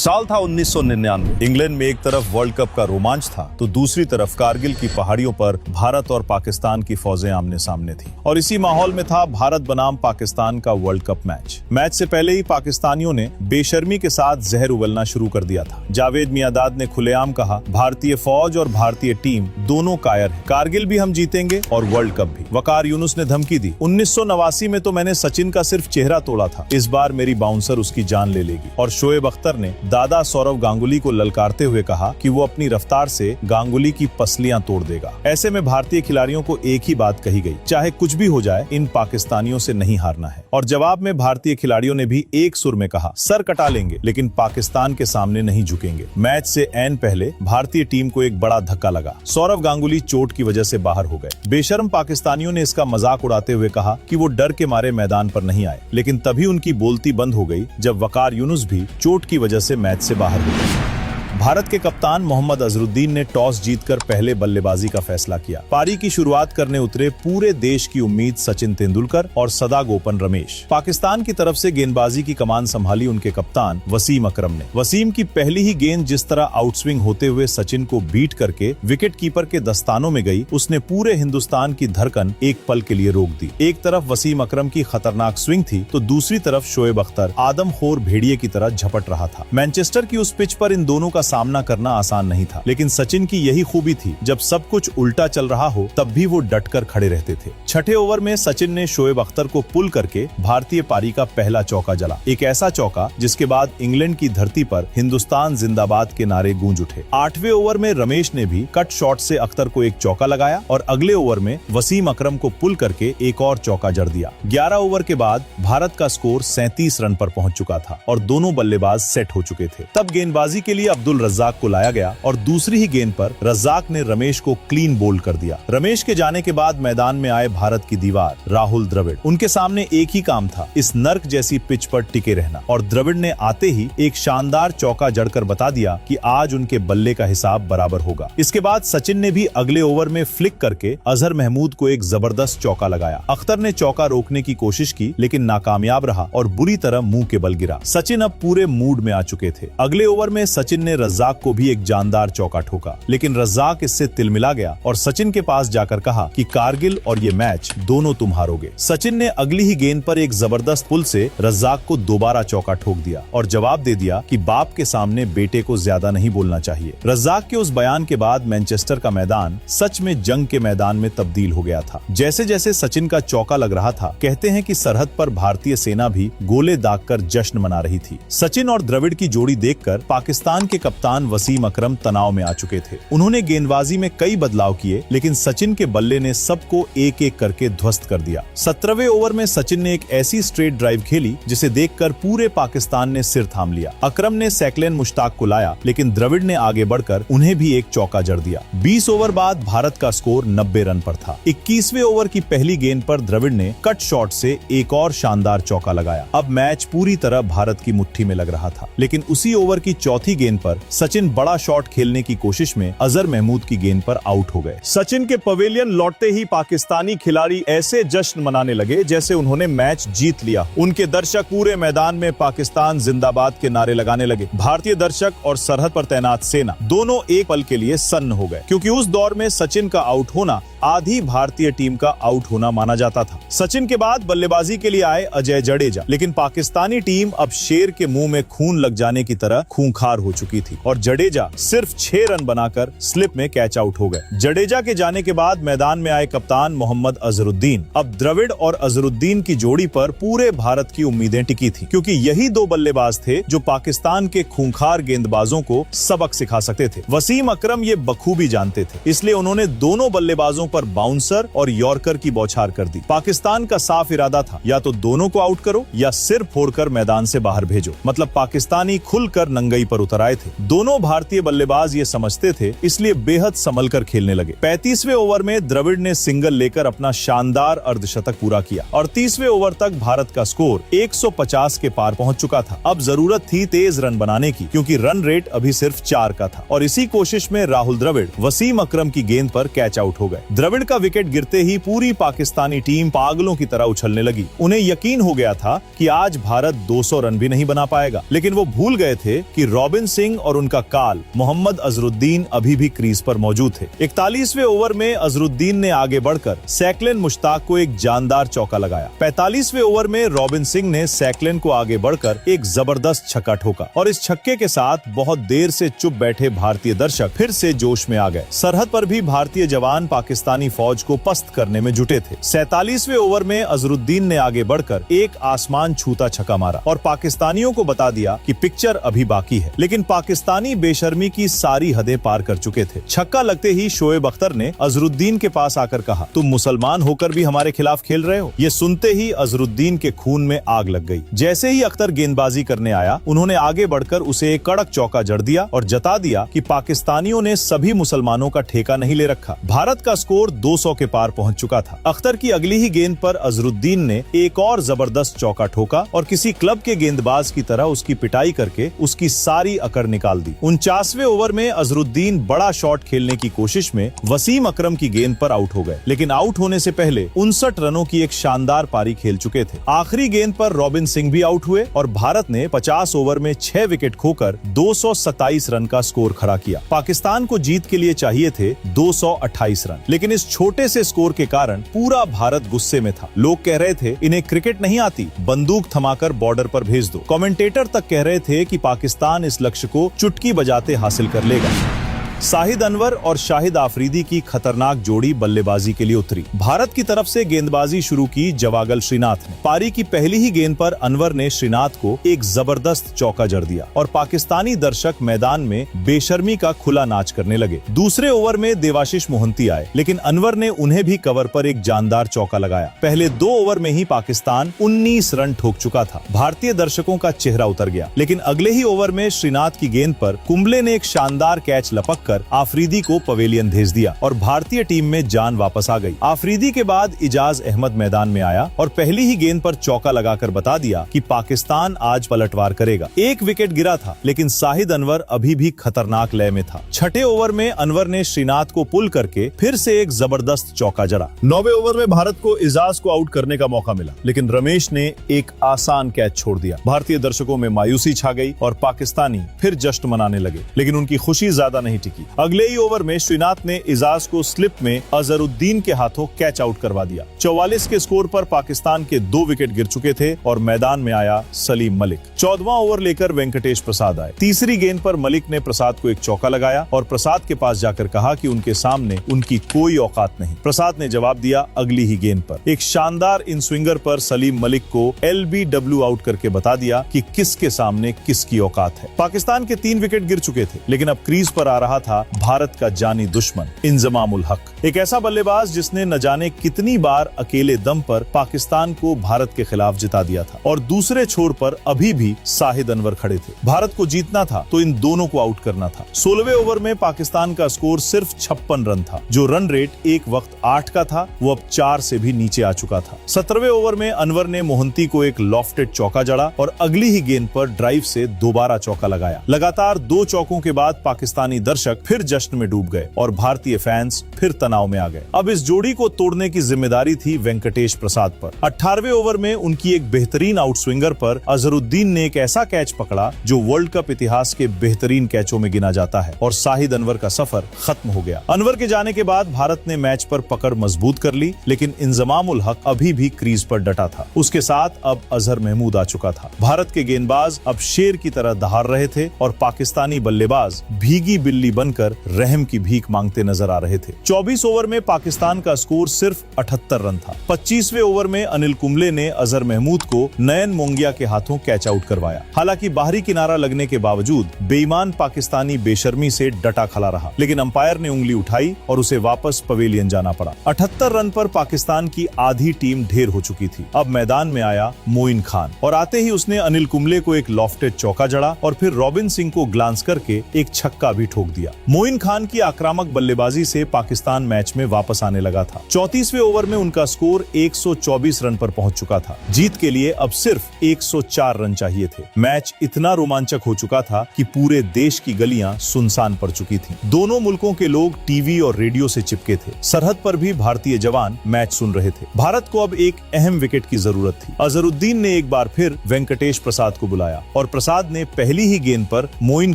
साल था 1999। इंग्लैंड में एक तरफ वर्ल्ड कप का रोमांच था तो दूसरी तरफ कारगिल की पहाड़ियों पर भारत और पाकिस्तान की फौजें आमने सामने थी और इसी माहौल में था भारत बनाम पाकिस्तान का वर्ल्ड कप मैच से पहले ही पाकिस्तानियों ने बेशर्मी के साथ जहर उगलना शुरू कर दिया था। जावेद मियांदाद ने खुलेआम कहा, भारतीय फौज और भारतीय टीम दोनों कायर है, कारगिल भी हम जीतेंगे और वर्ल्ड कप भी। वकार यूनुस ने धमकी दी, 1989 में तो मैंने सचिन का सिर्फ चेहरा तोड़ा था, इस बार मेरी बाउंसर उसकी जान ले लेगी। और शोएब अख्तर ने दादा सौरव गांगुली को ललकारते हुए कहा कि वो अपनी रफ्तार से गांगुली की पसलियां तोड़ देगा। ऐसे में भारतीय खिलाड़ियों को एक ही बात कही गई, चाहे कुछ भी हो जाए इन पाकिस्तानियों से नहीं हारना है। और जवाब में भारतीय खिलाड़ियों ने भी एक सुर में कहा, सर कटा लेंगे लेकिन पाकिस्तान के सामने नहीं झुकेंगे। मैच से ऐन पहले भारतीय टीम को एक बड़ा धक्का लगा, सौरव गांगुली चोट की वजह से बाहर हो गए। बेशर्म पाकिस्तानियों ने इसका मजाक उड़ाते हुए कहा कि वो डर के मारे मैदान पर नहीं आए, लेकिन तभी उनकी बोलती बंद हो गई जब वकार यूनुस भी चोट की वजह से मैच से बाहर हो गए। भारत के कप्तान मोहम्मद अजरुद्दीन ने टॉस जीतकर पहले बल्लेबाजी का फैसला किया। पारी की शुरुआत करने उतरे पूरे देश की उम्मीद सचिन तेंदुलकर और सदा गोपन रमेश। पाकिस्तान की तरफ से गेंदबाजी की कमान संभाली उनके कप्तान वसीम अकरम ने। वसीम की पहली ही गेंद जिस तरह आउटस्विंग होते हुए सचिन को बीट करके विकेट कीपर के दस्तानों में गई, उसने पूरे हिंदुस्तान की धड़कन एक पल के लिए रोक दी। एक तरफ वसीम अकरम की खतरनाक स्विंग थी तो दूसरी तरफ शोएब अख्तर आदमखोर भेड़िए की तरह झपट रहा था। मैनचेस्टर की उस पिच पर इन दोनों का सामना करना आसान नहीं था, लेकिन सचिन की यही खूबी थी, जब सब कुछ उल्टा चल रहा हो तब भी वो डटकर खड़े रहते थे। छठे ओवर में सचिन ने शोएब अख्तर को पुल करके भारतीय पारी का पहला चौका जला, एक ऐसा चौका जिसके बाद इंग्लैंड की धरती पर हिंदुस्तान जिंदाबाद के नारे गूंज उठे। आठवें ओवर में रमेश ने भी कट शॉट से अख्तर को एक चौका लगाया और अगले ओवर में वसीम अकरम को पुल करके एक और चौका जड़ दिया। 11 ओवर के बाद भारत का स्कोर 37 रन पर पहुंच चुका था और दोनों बल्लेबाज सेट हो चुके थे। तब गेंदबाजी के लिए अब्दुल रज्जाक को लाया गया और दूसरी ही गेंद पर रज्जाक ने रमेश को क्लीन बोल्ड कर दिया। रमेश के जाने के बाद मैदान में आए भारत की दीवार राहुल द्रविड़। उनके सामने एक ही काम था, इस नर्क जैसी पिच पर टिके रहना, और द्रविड़ ने आते ही एक शानदार चौका जड़कर बता दिया कि आज उनके बल्ले का हिसाब बराबर होगा। इसके बाद सचिन ने भी अगले ओवर में फ्लिक करके अजहर महमूद को एक जबरदस्त चौका लगाया। अख्तर ने चौका रोकने की कोशिश की लेकिन नाकामयाब रहा और बुरी तरह मुंह के बल गिरा। सचिन अब पूरे मूड में आ चुके थे। अगले ओवर में सचिन ने रज्जाक को भी एक जानदार चौका ठोका, लेकिन रज्जाक इससे तिलमिला गया और सचिन के पास जाकर कहा कि कारगिल और ये मैच दोनों तुम हारोगे। सचिन ने अगली ही गेंद पर एक जबरदस्त पुल से रज्जाक को दोबारा चौका ठोक दिया और जवाब दे दिया कि बाप के सामने बेटे को ज्यादा नहीं बोलना चाहिए। रज्जाक के उस बयान के बाद मैनचेस्टर का मैदान सच में जंग के मैदान में तब्दील हो गया था। जैसे जैसे सचिन का चौका लग रहा था, कहते हैं कि सरहद पर भारतीय सेना भी गोले दागकर जश्न मना रही थी। सचिन और द्रविड़ की जोड़ी देखकर पाकिस्तान के कप्तान वसीम अकरम तनाव में आ चुके थे। उन्होंने गेंदबाजी में कई बदलाव किए, लेकिन सचिन के बल्ले ने सबको एक एक करके ध्वस्त कर दिया। 17वें ओवर में सचिन ने एक ऐसी स्ट्रेट ड्राइव खेली जिसे देखकर पूरे पाकिस्तान ने सिर थाम लिया। अकरम ने सैकलेन मुश्ताक को लाया, लेकिन द्रविड़ ने आगे बढ़कर उन्हें भी एक चौका जड़ दिया। 20 ओवर बाद भारत का स्कोर 90 रन पर था। 21वें ओवर की पहली गेंद पर द्रविड़ ने कट शॉट से एक और शानदार चौका लगाया। अब मैच पूरी तरह भारत की मुट्ठी में लग रहा था, लेकिन उसी ओवर की चौथी गेंद पर सचिन बड़ा शॉट खेलने की कोशिश में अजहर महमूद की गेंद पर आउट हो गए। सचिन के पवेलियन लौटते ही पाकिस्तानी खिलाड़ी ऐसे जश्न मनाने लगे जैसे उन्होंने मैच जीत लिया। उनके दर्शक पूरे मैदान में पाकिस्तान जिंदाबाद के नारे लगाने लगे। भारतीय दर्शक और सरहद पर तैनात सेना दोनों एक पल के लिए सन्न हो गए, क्योंकि उस दौर में सचिन का आउट होना आधी भारतीय टीम का आउट होना माना जाता था। सचिन के बाद बल्लेबाजी के लिए आए अजय जडेजा, लेकिन पाकिस्तानी टीम अब शेर के मुंह में खून लग जाने की तरह खूंखार हो चुकी थी और जडेजा सिर्फ 6 रन बनाकर स्लिप में कैच आउट हो गए। जडेजा के जाने के बाद मैदान में आए कप्तान मोहम्मद अजरुद्दीन। अब द्रविड़ और अजरुद्दीन की जोड़ी पर पूरे भारत की उम्मीदें टिकी थी, क्योंकि यही दो बल्लेबाज थे जो पाकिस्तान के खूंखार गेंदबाजों को सबक सिखा सकते थे। वसीम अकरम ये बखूबी जानते थे, इसलिए उन्होंने दोनों बल्लेबाजों पर बाउंसर और यॉर्कर की बौछार कर दी। पाकिस्तान का साफ इरादा था, या तो दोनों को आउट करो या सिर फोड़कर मैदान से बाहर भेजो। मतलब पाकिस्तानी खुलकर नंगई पर उतर आए थे। दोनों भारतीय बल्लेबाज ये समझते थे, इसलिए बेहद संभल कर खेलने लगे। 35वें ओवर में द्रविड़ ने सिंगल लेकर अपना शानदार अर्धशतक पूरा किया और 30वें ओवर तक भारत का स्कोर 150 के पार पहुंच चुका था। अब जरूरत थी तेज रन बनाने की, क्योंकि रन रेट अभी सिर्फ 4 का था और इसी कोशिश में राहुल द्रविड़ वसीम अकरम की गेंद पर कैच आउट हो गए। द्रविड़ का विकेट गिरते ही पूरी पाकिस्तानी टीम पागलों की तरह उछलने लगी। उन्हें यकीन हो गया था कि आज भारत 200 रन भी नहीं बना पाएगा, लेकिन वो भूल गए थे कि रॉबिन सिंह और उनका काल मोहम्मद अजरुद्दीन अभी भी क्रीज पर मौजूद थे। 41वें ओवर में अजरुद्दीन ने आगे बढ़कर सैकलिन मुश्ताक को एक जानदार चौका लगाया। 45वें ओवर में रॉबिन सिंह ने सैकलिन को आगे बढ़कर एक जबरदस्त छक्का ठोका और इस छक्के के साथ बहुत देर से चुप बैठे भारतीय दर्शक फिर से जोश में आ गए। सरहद पर भी भारतीय जवान पाकिस्तानी फौज को पस्त करने में जुटे थे। 47वें ओवर में अजरुद्दीन ने आगे बढ़कर एक आसमान छूता छक्का मारा और पाकिस्तानियों को बता दिया कि पिक्चर अभी बाकी है, लेकिन पाकिस्तानी बेशर्मी की सारी हदें पार कर चुके थे। छक्का लगते ही शोएब अख्तर ने अजरुद्दीन के पास आकर कहा, तुम मुसलमान होकर भी हमारे खिलाफ खेल रहे हो। ये सुनते ही अजरुद्दीन के खून में आग लग गई। जैसे ही अख्तर गेंदबाजी करने आया, उन्होंने आगे बढ़कर उसे एक कड़क चौका जड़ दिया और जता दिया कि पाकिस्तानियों ने सभी मुसलमानों का ठेका नहीं ले रखा। भारत का स्कोर 200 के पार पहुंच चुका था। अख्तर की अगली ही गेंद पर अजरुद्दीन ने एक और जबरदस्त चौका ठोका और किसी क्लब के गेंदबाज की तरह उसकी पिटाई करके उसकी सारी अकड़ निकाल दी। 49वें ओवर में अजरुद्दीन बड़ा शॉट खेलने की कोशिश में वसीम अकरम की गेंद पर आउट हो गए, लेकिन आउट होने से पहले 59 रनों की एक शानदार पारी खेल चुके थे। आखिरी गेंद पर रॉबिन सिंह भी आउट हुए और भारत ने 50 ओवर में 6 विकेट खोकर 227 रन का स्कोर खड़ा किया। पाकिस्तान को जीत के लिए चाहिए थे 228 रन, लेकिन इस छोटे से स्कोर के कारण पूरा भारत गुस्से में था। लोग कह रहे थे इन्हें क्रिकेट नहीं आती, बंदूक थमाकर बॉर्डर पर भेज दो। कमेंटेटर तक कह रहे थे कि पाकिस्तान इस लक्ष्य को चुटकी बजाते हासिल कर लेगा। शाहिद अनवर और शाहिद आफरीदी की खतरनाक जोड़ी बल्लेबाजी के लिए उतरी। भारत की तरफ से गेंदबाजी शुरू की जवागल श्रीनाथ ने। पारी की पहली ही गेंद पर अनवर ने श्रीनाथ को एक जबरदस्त चौका जड़ दिया और पाकिस्तानी दर्शक मैदान में बेशर्मी का खुला नाच करने लगे। दूसरे ओवर में देवाशीष मोहंती आए, लेकिन अनवर ने उन्हें भी कवर पर एक जानदार चौका लगाया। पहले 2 ओवर में ही पाकिस्तान 19 रन ठोक चुका था। भारतीय दर्शकों का चेहरा उतर गया, लेकिन अगले ही ओवर में श्रीनाथ की गेंद पर कुंबले ने एक शानदार कैच लपक आफरीदी को पवेलियन भेज दिया और भारतीय टीम में जान वापस आ गई। आफरीदी के बाद इजाज अहमद मैदान में आया और पहली ही गेंद पर चौका लगाकर बता दिया कि पाकिस्तान आज पलटवार करेगा। एक विकेट गिरा था, लेकिन शाहिद अनवर अभी भी खतरनाक लय में था। 6ठे ओवर में अनवर ने श्रीनाथ को पुल करके फिर से एक जबरदस्त चौका जड़ा। 9वें ओवर में भारत को इजाज को आउट करने का मौका मिला, लेकिन रमेश ने एक आसान कैच छोड़ दिया। भारतीय दर्शकों में मायूसी छा गई और पाकिस्तानी फिर जश्न मनाने लगे, लेकिन उनकी खुशी ज्यादा नहीं टिकी। अगले ही ओवर में श्रीनाथ ने इजाज को स्लिप में अजरुद्दीन के हाथों कैच आउट करवा दिया। 44 के स्कोर पर पाकिस्तान के 2 विकेट गिर चुके थे और मैदान में आया सलीम मलिक। 14वां ओवर लेकर वेंकटेश प्रसाद आए। तीसरी गेंद पर मलिक ने प्रसाद को एक चौका लगाया और प्रसाद के पास जाकर कहा कि उनके सामने उनकी कोई औकात नहीं। प्रसाद ने जवाब दिया अगली ही गेंद पर। एक शानदार इन स्विंगर पर सलीम मलिक को LBW आउट करके बता दिया कि किसके सामने किसकी औकात है। पाकिस्तान के 3 विकेट गिर चुके थे, लेकिन अब क्रीज पर आ रहा था भारत का जानी दुश्मन इंजमामुल हक, एक ऐसा बल्लेबाज जिसने न जाने कितनी बार अकेले दम पर पाकिस्तान को भारत के खिलाफ जिता दिया था और दूसरे छोर पर अभी भी शाहिद अनवर खड़े थे। भारत को जीतना था तो इन दोनों को आउट करना था। 16वें ओवर में पाकिस्तान का स्कोर सिर्फ 56 रन था। जो रन रेट एक वक्त 8 का था, वो अब 4 से भी नीचे आ चुका था। 17वें ओवर में अनवर ने मोहंती को एक लॉफ्टेड चौका जड़ा और अगली ही गेंद पर ड्राइव से दोबारा चौका लगाया। लगातार 2 चौकों के बाद पाकिस्तानी दर्शक फिर जश्न में डूब गए और भारतीय फैंस फिर तनाव में आ गए। अब इस जोड़ी को तोड़ने की जिम्मेदारी थी वेंकटेश प्रसाद पर। 18वें ओवर में उनकी एक बेहतरीन आउट स्विंगर पर अजरुद्दीन ने एक ऐसा कैच पकड़ा जो वर्ल्ड कप इतिहास के बेहतरीन कैचों में गिना जाता है और शाहिद अनवर का सफर खत्म हो गया। अनवर के जाने के बाद भारत ने मैच पर पकड़ मजबूत कर ली, लेकिन इंजमामुल हक अभी भी क्रीज पर डटा था। उसके साथ अब अजहर महमूद आ चुका था। भारत के गेंदबाज अब शेर की तरह दहाड़ रहे थे और पाकिस्तानी बल्लेबाज भीगी बिल्ली बनकर रहम की भीख मांगते नजर आ रहे थे। 24 ओवर में पाकिस्तान का स्कोर सिर्फ 78 रन था। 25वें ओवर में अनिल कुंबले ने अजहर महमूद को नयन मोंगिया के हाथों कैच आउट करवाया। हालांकि बाहरी किनारा लगने के बावजूद बेईमान पाकिस्तानी बेशर्मी से डटा खड़ा रहा, लेकिन अंपायर ने उंगली उठाई और उसे वापस पवेलियन जाना पड़ा। 78 रन पर पाकिस्तान की आधी टीम ढेर हो चुकी थी। अब मैदान में आया मोइन खान और आते ही उसने अनिल कुंबले को एक लॉफ्टेड चौका जड़ा और फिर रॉबिन सिंह को ग्लांस करके एक छक्का भी ठोक दिया। दिया। मोइन खान की आक्रामक बल्लेबाजी से पाकिस्तान मैच में वापस आने लगा था। 34वें ओवर में उनका स्कोर 124 रन पर पहुंच चुका था। जीत के लिए अब सिर्फ 104 रन चाहिए थे। मैच इतना रोमांचक हो चुका था कि पूरे देश की गलियां सुनसान पड़ चुकी थीं। दोनों मुल्कों के लोग टीवी और रेडियो से चिपके थे। सरहद पर भी भारतीय जवान मैच सुन रहे थे। भारत को अब एक अहम विकेट की जरूरत थी। अजहरुद्दीन ने एक बार फिर वेंकटेश प्रसाद को बुलाया और प्रसाद ने पहली ही गेंद पर मोइन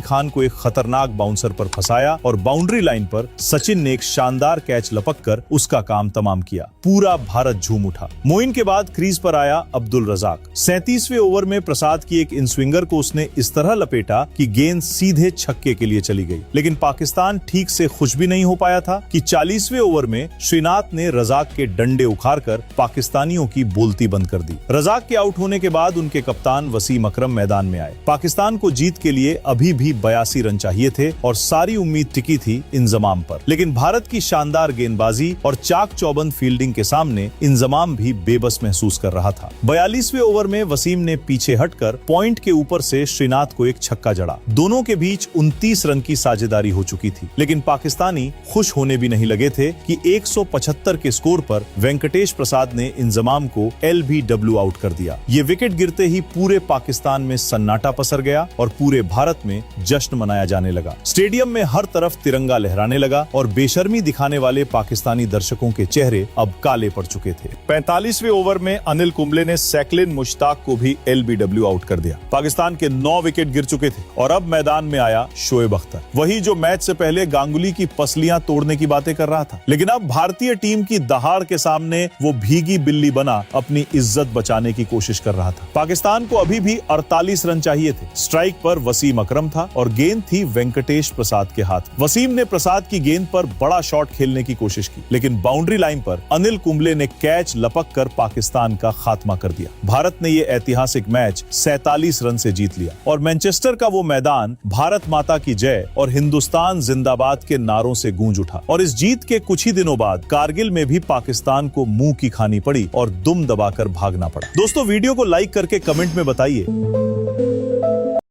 खान को एक खतरनाक बाउंसर पर फंसाया और बाउंड्री लाइन पर सचिन ने एक शानदार कैच लपक कर उसका काम तमाम किया। पूरा भारत झूम उठा। मोइन के बाद क्रीज पर आया अब्दुल रजाक। 37वें ओवर में प्रसाद की एक इनस्विंगर को उसने इस तरह लपेटा कि गेंद सीधे छक्के के लिए चली गई। लेकिन पाकिस्तान ठीक से खुश भी नहीं हो पाया था कि 40वें ओवर में श्रीनाथ ने रजाक के डंडे उखाड़कर पाकिस्तानियों की बोलती बंद कर दी। रजाक के आउट होने के बाद उनके कप्तान वसीम अकरम मैदान में आए। पाकिस्तान को जीत के लिए अभी भी 82 रन चाहिए थे और सारी उम्मीद टिकी थी इंजमाम पर। लेकिन भारत की शानदार गेंदबाजी और चाक चौबंद फील्डिंग के सामने इंजमाम भी बेबस महसूस कर रहा था। 42वें ओवर में वसीम ने पीछे हटकर पॉइंट के ऊपर से श्रीनाथ को एक छक्का जड़ा। दोनों के बीच 29 रन की साझेदारी हो चुकी थी। लेकिन पाकिस्तानी खुश होने भी नहीं लगे थे कि 175 के स्कोर पर वेंकटेश प्रसाद ने इंजमाम को LBW आउट कर दिया। ये विकेट गिरते ही पूरे पाकिस्तान में सन्नाटा पसर गया और पूरे भारत में जश्न मनाया जाने लगा। स्टेडियम में हर तरफ तिरंगा लहराने लगा और बेशर्मी दिखाने वाले पाकिस्तानी दर्शकों के चेहरे अब काले पड़ चुके थे। 45वें ओवर में अनिल कुंबले ने सैकलिन मुश्ताक को भी LBW आउट कर दिया। पाकिस्तान के 9 विकेट गिर चुके थे और अब मैदान में आया शोएब अख्तर, वही जो मैच से पहले गांगुली की पसलियां तोड़ने की बातें कर रहा था। लेकिन अब भारतीय टीम की दहाड़ के सामने वो भीगी बिल्ली बना अपनी इज्जत बचाने की कोशिश कर रहा था। पाकिस्तान को अभी भी 48 रन चाहिए थे। स्ट्राइक पर वसीम अकरम था और गेंद थी वेंकटेश प्रसाद के हाथ। वसीम ने प्रसाद की गेंद पर बड़ा शॉट खेलने की कोशिश की, लेकिन बाउंड्री लाइन पर अनिल कुंबले ने कैच लपक कर पाकिस्तान का खात्मा कर दिया। भारत ने यह ऐतिहासिक मैच 47 रन से जीत लिया और मैनचेस्टर का वो मैदान भारत माता की जय और हिंदुस्तान जिंदाबाद के नारों से गूंज उठा। और इस जीत के कुछ ही दिनों बाद कारगिल में भी पाकिस्तान को मुंह की खानी पड़ी और दुम दबाकर भागना पड़ा। दोस्तों, वीडियो को लाइक करके कमेंट में बताइए